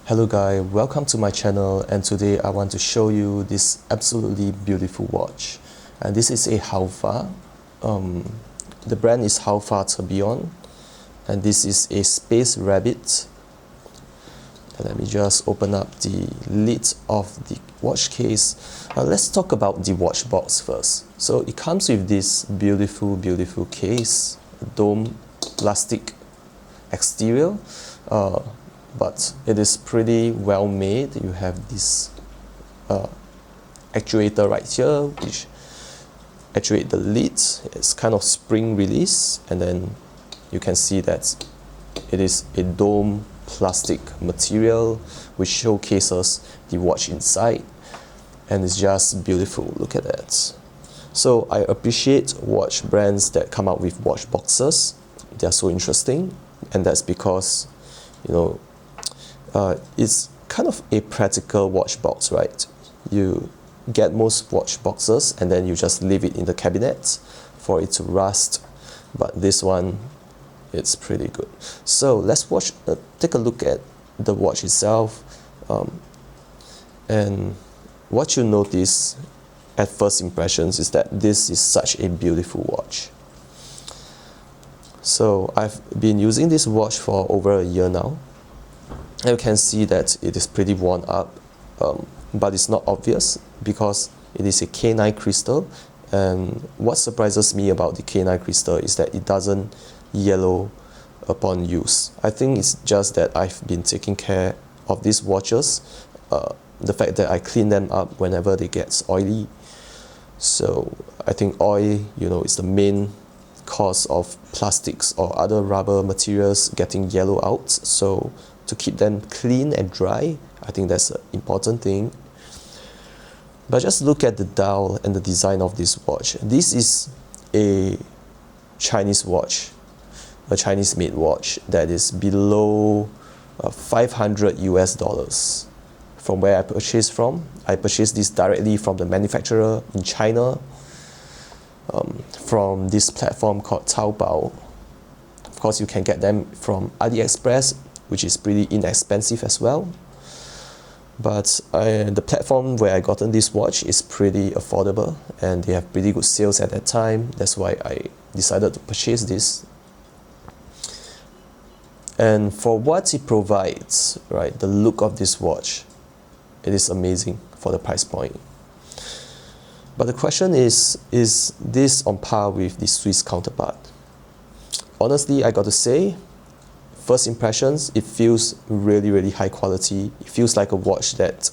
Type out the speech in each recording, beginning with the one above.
Hello guys, welcome to my channel, and today I want to show you this absolutely beautiful watch. And this is a Haofa. The brand is Haofa Tourbillon, and this is a Space Rabbit. Let me just open up the lid of the watch case. Let's talk about the watch box first. So it comes with this beautiful case, dome plastic exterior. But it is pretty well made. You have this actuator right here which actuates the lid. It's kind of spring release, and then you can see that it is a dome plastic material which showcases the watch inside, and it's just beautiful. Look at that. So I appreciate watch brands that come out with watch boxes. They are so interesting, and that's because it's kind of a practical watch box, right? You get most watch boxes and then you just leave it in the cabinet for it to rust, but this one, it's pretty good. So let's take a look at the watch itself, and what you notice at first impressions is that this is such a beautiful watch. So I've been using this watch for over a year now. You can see that it is pretty worn up, but it's not obvious because it is a K9 crystal, and what surprises me about the K9 crystal is that it doesn't yellow upon use. I think it's just that I've been taking care of these watches, the fact that I clean them up whenever they get oily. So I think oil, is the main cause of plastics or other rubber materials getting yellow out. So to keep them clean and dry, I think that's an important thing. But just look at the dial and the design of this watch. This is a Chinese watch, a Chinese made watch that is below $500 from where I purchased from. I purchased this directly from the manufacturer in China, from this platform called Taobao. Of course, you can get them from AliExpress, which is pretty inexpensive as well. But the platform where I gotten this watch is pretty affordable, and they have pretty good sales at that time. That's why I decided to purchase this. And for what it provides, right, the look of this watch, it is amazing for the price point. But the question is this on par with the Swiss counterpart? Honestly, I got to say, first impressions, it feels really high quality. It feels like a watch that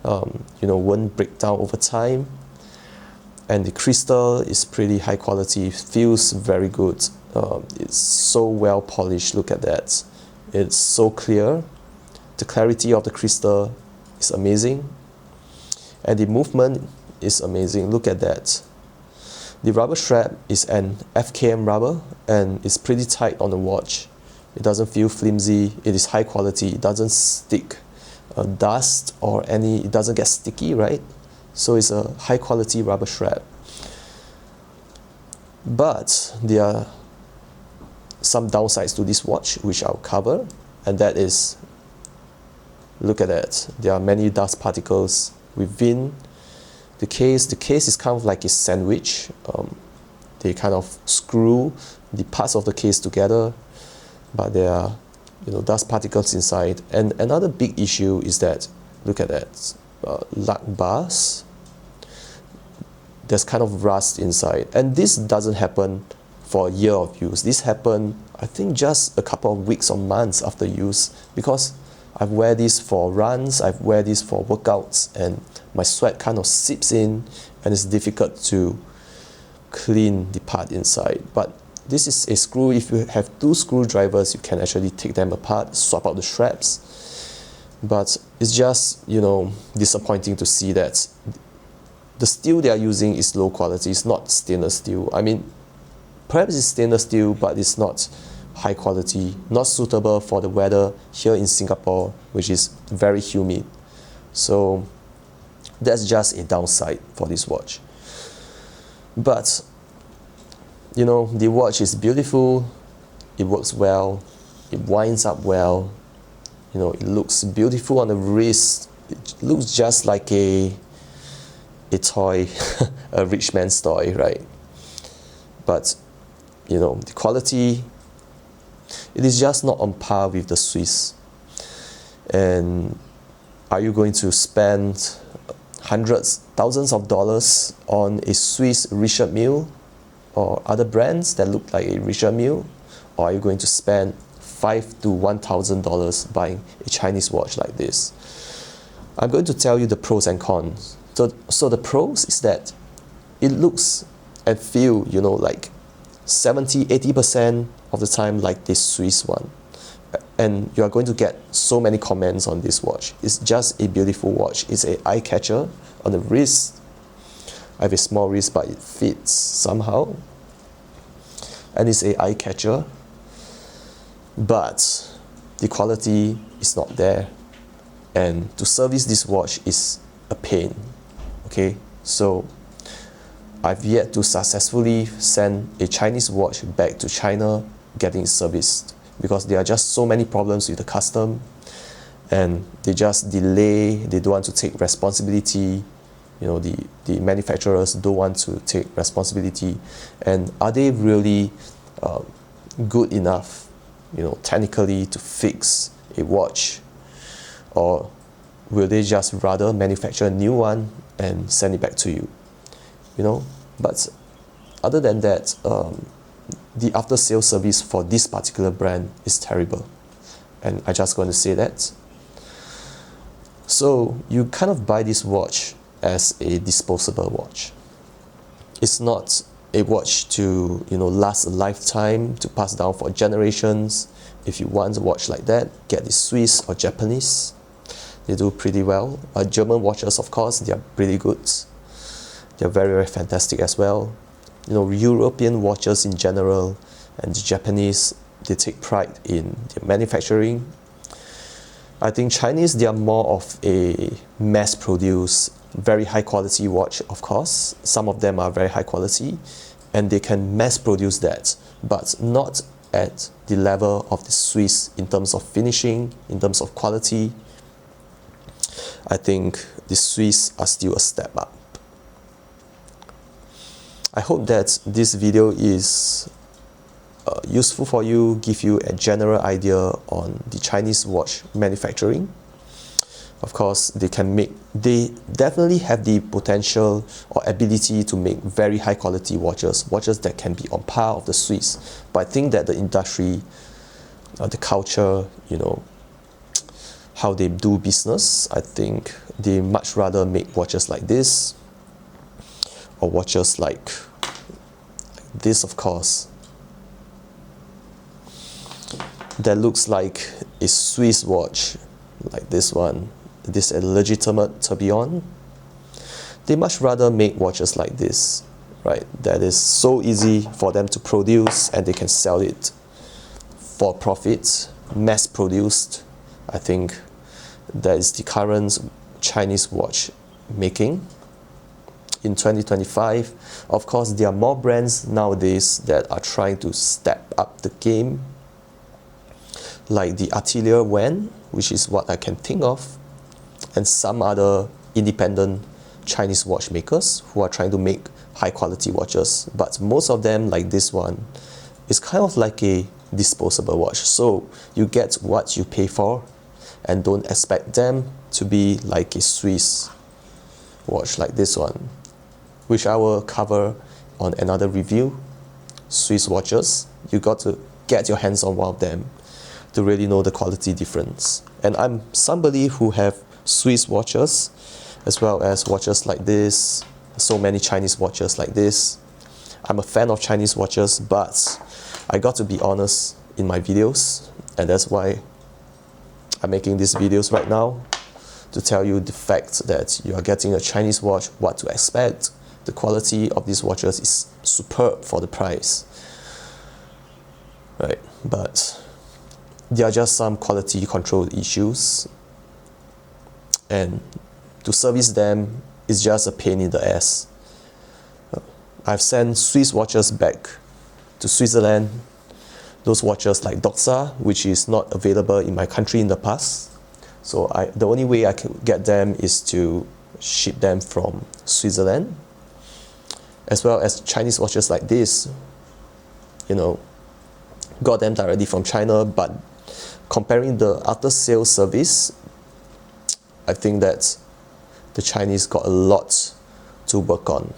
won't break down over time, and the crystal is pretty high quality. It feels very good. It's so well polished. Look at that. It's so clear. The clarity of the crystal is amazing, and the movement is amazing. Look at that. The rubber strap is an FKM rubber, and it's pretty tight on the watch. It doesn't feel flimsy. It is high quality. It doesn't stick dust or it doesn't get sticky, right? So it's a high quality rubber strap. But there are some downsides to this watch, which I'll cover, and that is, look at that. There are many dust particles within the case. The case is kind of like a sandwich. They kind of screw the parts of the case together, but there are dust particles inside. And another big issue is that, look at that, lug bars, there's kind of rust inside, and this doesn't happen for a year of use. This happened, I think, just a couple of weeks or months after use, because I've wear this for runs, I've wear this for workouts, and my sweat kind of seeps in, and it's difficult to clean the part inside. But this is a screw. If you have two screwdrivers, you can actually take them apart, swap out the straps. But it's just, disappointing to see that the steel they are using is low quality. It's not stainless steel. I mean, perhaps it's stainless steel, but it's not high quality, not suitable for the weather here in Singapore, which is very humid. So that's just a downside for this watch. But the watch is beautiful, it works well, it winds up well, You know, it looks beautiful on the wrist. It looks just like a toy, a rich man's toy, right? But you know, the quality, it is just not on par with the Swiss. And are you going to spend hundreds, thousands of dollars on a Swiss Richard Mille or other brands that look like a Richard Mille? Or are you going to spend $5,000 to $1,000 buying a Chinese watch like this? I'm going to tell you the pros and cons. So the pros is that it looks and feel, you know, like 70-80% of the time like this Swiss one. And you are going to get so many comments on this watch. It's just a beautiful watch. It's an eye catcher on the wrist. I have a small wrist, but it fits somehow. And it's an eye catcher. But the quality is not there. And to service this watch is a pain. Okay, so I've yet to successfully send a Chinese watch back to China getting serviced, because there are just so many problems with the custom, and they just delay. They don't want to take responsibility. You know, the manufacturers don't want to take responsibility. And are they really good enough, you know, technically to fix a watch? Or will they just rather manufacture a new one and send it back to you? You know, but other than that, the after sales service for this particular brand is terrible, and I just going to say that. So you kind of buy this watch as a disposable watch. It's not a watch to, you know, last a lifetime, to pass down for generations. If you want a watch like that, get the Swiss or Japanese. They do pretty well. German watches, of course, they are pretty good. They're very, very fantastic as well. You know, European watches in general and the Japanese, they take pride in their manufacturing. I think Chinese, they are more of a mass-produced, very high-quality watch, of course. Some of them are very high quality, and they can mass-produce that, but not at the level of the Swiss in terms of finishing, in terms of quality. I think the Swiss are still a step up. I hope that this video is useful for you, give you a general idea on the Chinese watch manufacturing. Of course, they definitely have the potential or ability to make very high quality watches that can be on par of the Swiss. But I think that the industry, the culture, you know, how they do business, I think they much rather make watches like this, or watches like this, of course, that looks like a Swiss watch, like this one. This is a legitimate tourbillon. They much rather make watches like this, right? That is so easy for them to produce, and they can sell it for profit, mass produced. I think that is the current Chinese watch making in 2025. Of course, there are more brands nowadays that are trying to step up the game, like the Atelier Wen, which is what I can think of, and some other independent Chinese watchmakers who are trying to make high quality watches. But most of them, like this one, is kind of like a disposable watch. So you get what you pay for, and don't expect them to be like a Swiss watch like this one, which I will cover on another review. Swiss watches, you got to get your hands on one of them to really know the quality difference. And I'm somebody who have Swiss watches as well as watches like this, so many Chinese watches like this. I'm a fan of Chinese watches, but I got to be honest in my videos, and that's why I'm making these videos right now, to tell you the fact that you are getting a Chinese watch, what to expect. The quality of these watches is superb for the price, right? But there are just some quality control issues, and to service them is just a pain in the ass. I've sent Swiss watches back to Switzerland. those watches like Doxa, which is not available in my country in the past. So the only way I can get them is to ship them from Switzerland, as well as Chinese watches like this, got them directly from China. But comparing the after sales service, I think that the Chinese got a lot to work on.